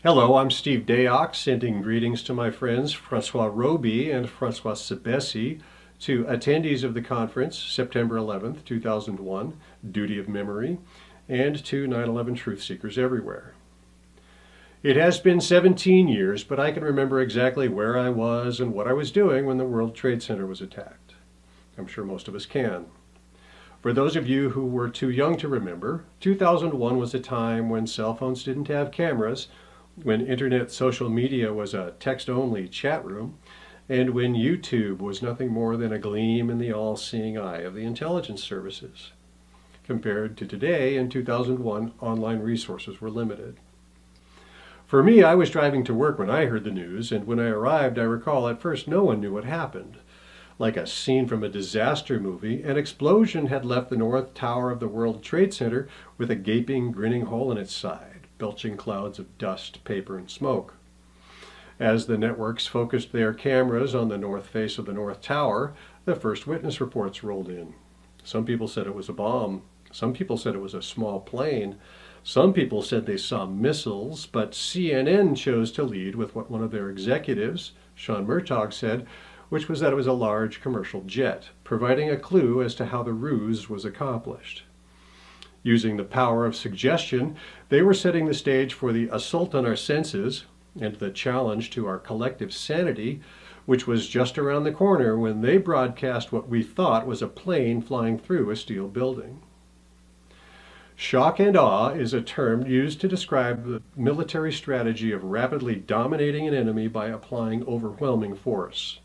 Hello, I'm Steve Dayox, sending greetings to my friends Francois Roby and Francois Sebesi, to attendees of the conference September 11th, 2001, Duty of Memory, and to 9/11 truth seekers everywhere. It has been 17 years, but I can remember exactly where I was and what I was doing when the World Trade Center was attacked. I'm sure most of us can. For those of you who were too young to remember, 2001 was a time when cell phones didn't have cameras, when internet social media was a text-only chat room, and when YouTube was nothing more than a gleam in the all-seeing eye of the intelligence services. Compared to today, in 2001, online resources were limited. For me, I was driving to work when I heard the news, and when I arrived, I recall at first no one knew what happened. Like a scene from a disaster movie, an explosion had left the North Tower of the World Trade Center with a gaping, grinning hole in its side, belching clouds of dust, paper, and smoke. As the networks focused their cameras on the north face of the North Tower, the first witness reports rolled in. Some people said it was a bomb. Some people said it was a small plane. Some people said they saw missiles, but CNN chose to lead with what one of their executives, Sean Murtaugh, said, which was that it was a large commercial jet, providing a clue as to how the ruse was accomplished. Using the power of suggestion, they were setting the stage for the assault on our senses and the challenge to our collective sanity, which was just around the corner when they broadcast what we thought was a plane flying through a steel building. Shock and awe is a term used to describe the military strategy of rapidly dominating an enemy by applying overwhelming force.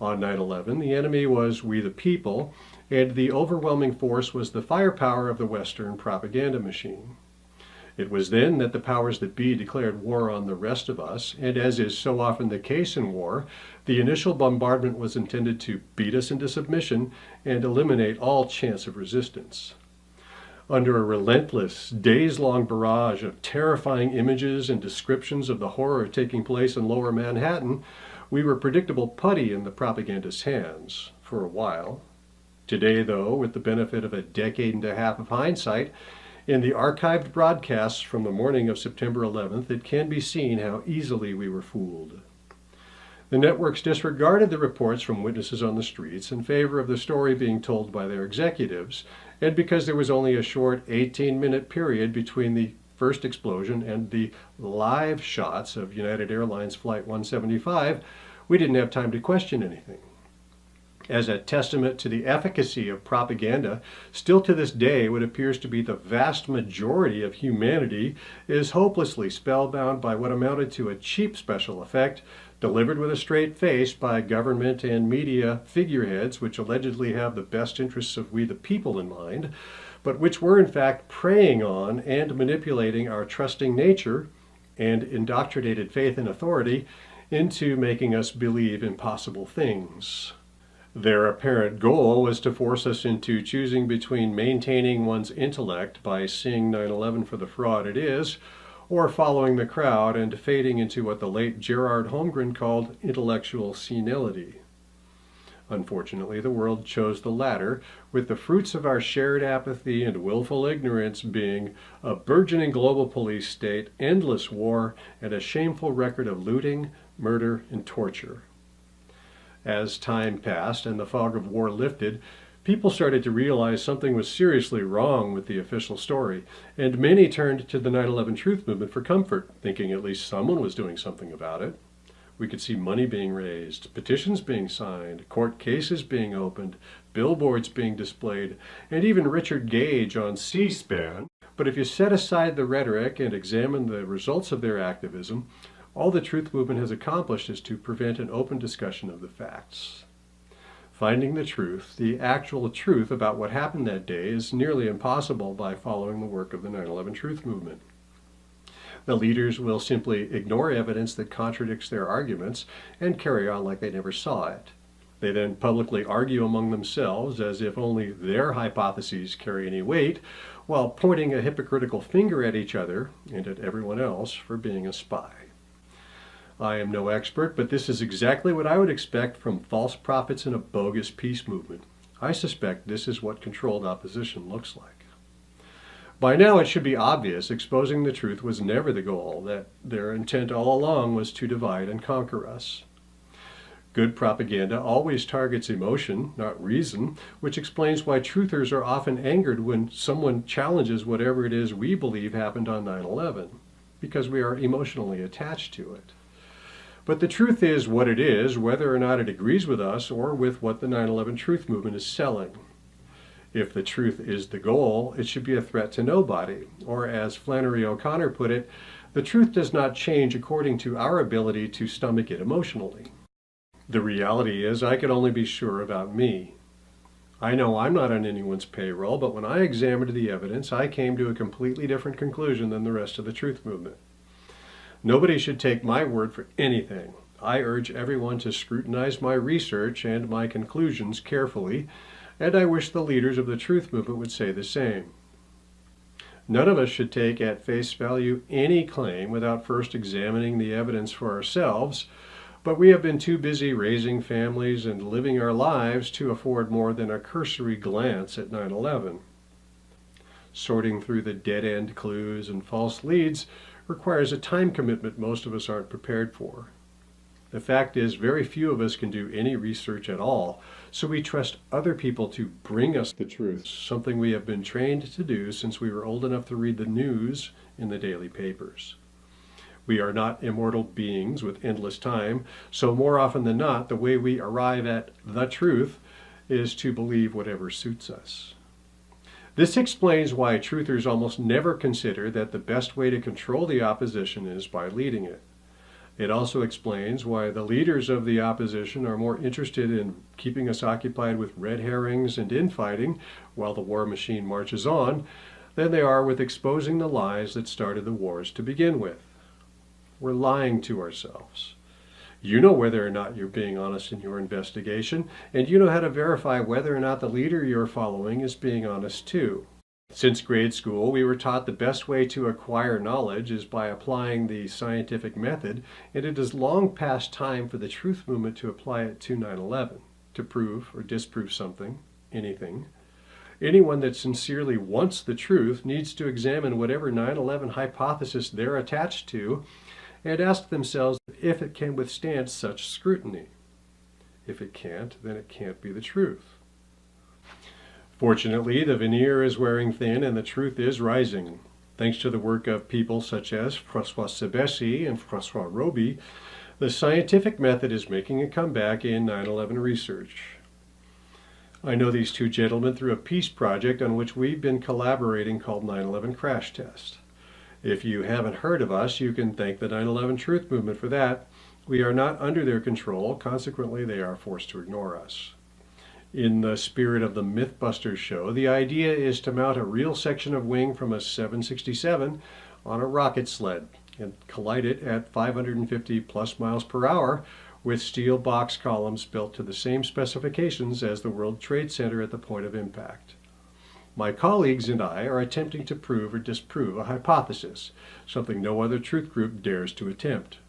On 9/11, the enemy was we the people, and the overwhelming force was the firepower of the Western propaganda machine. It was then that the powers that be declared war on the rest of us, and as is so often the case in war, the initial bombardment was intended to beat us into submission and eliminate all chance of resistance. Under a relentless, days-long barrage of terrifying images and descriptions of the horror taking place in Lower Manhattan, we were predictable putty in the propagandist's hands, for a while. Today, though, with the benefit of a decade and a half of hindsight, in the archived broadcasts from the morning of September 11th, it can be seen how easily we were fooled. The networks disregarded the reports from witnesses on the streets in favor of the story being told by their executives, and because there was only a short 18-minute period between the first explosion and the live shots of United Airlines Flight 175, we didn't have time to question anything. As a testament to the efficacy of propaganda, still to this day what appears to be the vast majority of humanity is hopelessly spellbound by what amounted to a cheap special effect delivered with a straight face by government and media figureheads which allegedly have the best interests of we the people in mind, but which were in fact preying on and manipulating our trusting nature and indoctrinated faith in authority into making us believe impossible things. Their apparent goal was to force us into choosing between maintaining one's intellect by seeing 9/11 for the fraud it is, or following the crowd and fading into what the late Gerard Holmgren called intellectual senility. Unfortunately, the world chose the latter, with the fruits of our shared apathy and willful ignorance being a burgeoning global police state, endless war, and a shameful record of looting, murder, and torture. As time passed and the fog of war lifted, people started to realize something was seriously wrong with the official story, and many turned to the 9/11 Truth Movement for comfort, thinking at least someone was doing something about it. We could see money being raised, petitions being signed, court cases being opened, billboards being displayed, and even Richard Gage on C-SPAN. But if you set aside the rhetoric and examine the results of their activism, all the Truth Movement has accomplished is to prevent an open discussion of the facts. Finding the truth, the actual truth about what happened that day, is nearly impossible by following the work of the 9/11 Truth Movement. The leaders will simply ignore evidence that contradicts their arguments and carry on like they never saw it. They then publicly argue among themselves as if only their hypotheses carry any weight, while pointing a hypocritical finger at each other and at everyone else for being a spy. I am no expert, but this is exactly what I would expect from false prophets in a bogus peace movement. I suspect this is what controlled opposition looks like. By now it should be obvious exposing the truth was never the goal, that their intent all along was to divide and conquer us. Good propaganda always targets emotion, not reason, which explains why truthers are often angered when someone challenges whatever it is we believe happened on 9/11, because we are emotionally attached to it. But the truth is what it is, whether or not it agrees with us or with what the 9/11 truth movement is selling. If the truth is the goal, it should be a threat to nobody. Or as Flannery O'Connor put it, the truth does not change according to our ability to stomach it emotionally. The reality is I can only be sure about me. I know I'm not on anyone's payroll, but when I examined the evidence, I came to a completely different conclusion than the rest of the truth movement. Nobody should take my word for anything. I urge everyone to scrutinize my research and my conclusions carefully, and I wish the leaders of the truth movement would say the same. None of us should take at face value any claim without first examining the evidence for ourselves, but we have been too busy raising families and living our lives to afford more than a cursory glance at 9/11. Sorting through the dead-end clues and false leads requires a time commitment most of us aren't prepared for. The fact is, very few of us can do any research at all, so we trust other people to bring us the truth, something we have been trained to do since we were old enough to read the news in the daily papers. We are not immortal beings with endless time, so more often than not, the way we arrive at the truth is to believe whatever suits us. This explains why truthers almost never consider that the best way to control the opposition is by leading it. It also explains why the leaders of the opposition are more interested in keeping us occupied with red herrings and infighting while the war machine marches on than they are with exposing the lies that started the wars to begin with. We're lying to ourselves. You know whether or not you're being honest in your investigation, and you know how to verify whether or not the leader you're following is being honest too. Since grade school, we were taught the best way to acquire knowledge is by applying the scientific method, and it is long past time for the truth movement to apply it to 9/11, to prove or disprove something, anything. Anyone that sincerely wants the truth needs to examine whatever 9/11 hypothesis they're attached to and ask themselves if it can withstand such scrutiny. If it can't, then it can't be the truth. Fortunately, the veneer is wearing thin and the truth is rising. Thanks to the work of people such as François Sebesi and François Roby, the scientific method is making a comeback in 9/11 research. I know these two gentlemen through a peace project on which we've been collaborating called 9/11 Crash Test. If you haven't heard of us, you can thank the 9/11 Truth Movement for that. We are not under their control, consequently they are forced to ignore us. In the spirit of the Mythbusters show, the idea is to mount a real section of wing from a 767 on a rocket sled and collide it at 550 plus miles per hour with steel box columns built to the same specifications as the World Trade Center at the point of impact. My colleagues and I are attempting to prove or disprove a hypothesis, something no other truth group dares to attempt.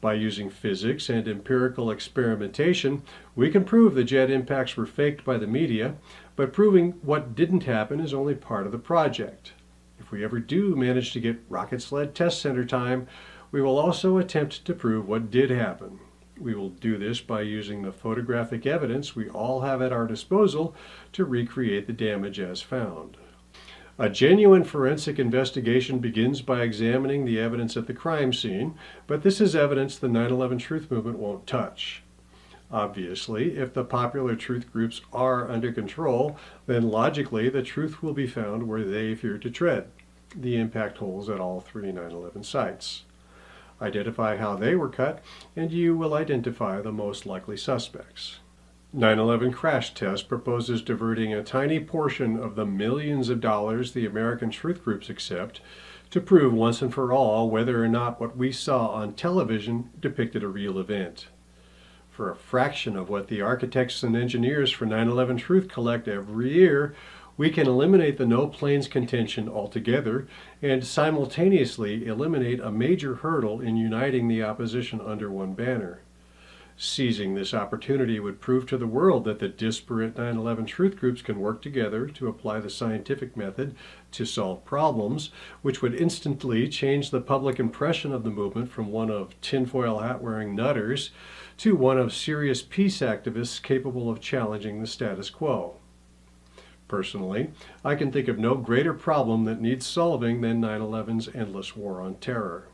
By using physics and empirical experimentation, we can prove the jet impacts were faked by the media, but proving what didn't happen is only part of the project. If we ever do manage to get Rocket Sled Test Center time, we will also attempt to prove what did happen. We will do this by using the photographic evidence we all have at our disposal to recreate the damage as found. A genuine forensic investigation begins by examining the evidence at the crime scene, but this is evidence the 9/11 Truth Movement won't touch. Obviously, if the popular truth groups are under control, then logically the truth will be found where they fear to tread, the impact holes at all three 9/11 sites. Identify how they were cut, and you will identify the most likely suspects. 9/11 Crash Test proposes diverting a tiny portion of the millions of dollars the American truth groups accept to prove once and for all whether or not what we saw on television depicted a real event. For a fraction of what the architects and engineers for 9/11 Truth collect every year, we can eliminate the no planes contention altogether and simultaneously eliminate a major hurdle in uniting the opposition under one banner. Seizing this opportunity would prove to the world that the disparate 9/11 truth groups can work together to apply the scientific method to solve problems, which would instantly change the public impression of the movement from one of tinfoil hat-wearing nutters to one of serious peace activists capable of challenging the status quo. Personally, I can think of no greater problem that needs solving than 9/11's endless war on terror.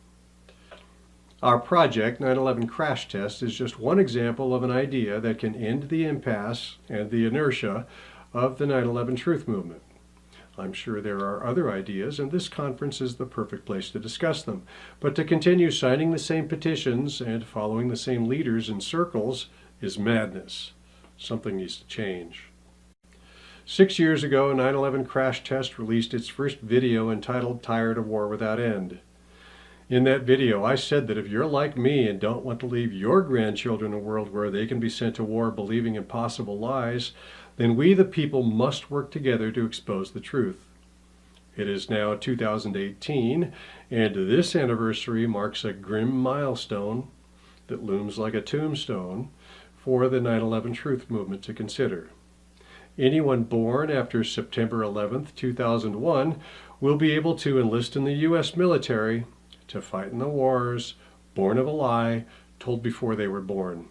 Our project, 9/11 Crash Test, is just one example of an idea that can end the impasse and the inertia of the 9/11 truth movement. I'm sure there are other ideas, and this conference is the perfect place to discuss them. But to continue signing the same petitions and following the same leaders in circles is madness. Something needs to change. 6 years ago, 9/11 Crash Test released its first video entitled Tired of War Without End. In that video, I said that if you're like me and don't want to leave your grandchildren a world where they can be sent to war believing impossible lies, then we the people must work together to expose the truth. It is now 2018, and this anniversary marks a grim milestone that looms like a tombstone for the 9/11 truth movement to consider. Anyone born after September 11th, 2001 will be able to enlist in the U.S. military to fight in the wars, born of a lie, told before they were born.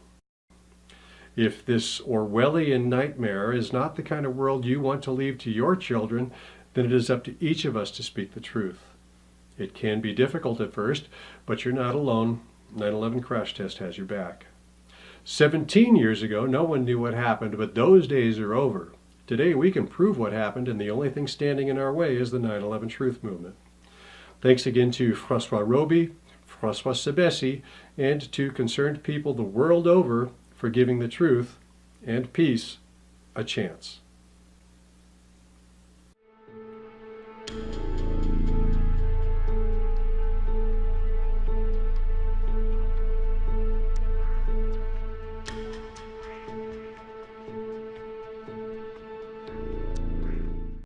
If this Orwellian nightmare is not the kind of world you want to leave to your children, then it is up to each of us to speak the truth. It can be difficult at first, but you're not alone. 9/11 Crash Test has your back. 17 years ago, no one knew what happened, but those days are over. Today we can prove what happened, and the only thing standing in our way is the 9/11 truth movement. Thanks again to François Roby, François Sebesi, and to concerned people the world over for giving the truth and peace a chance.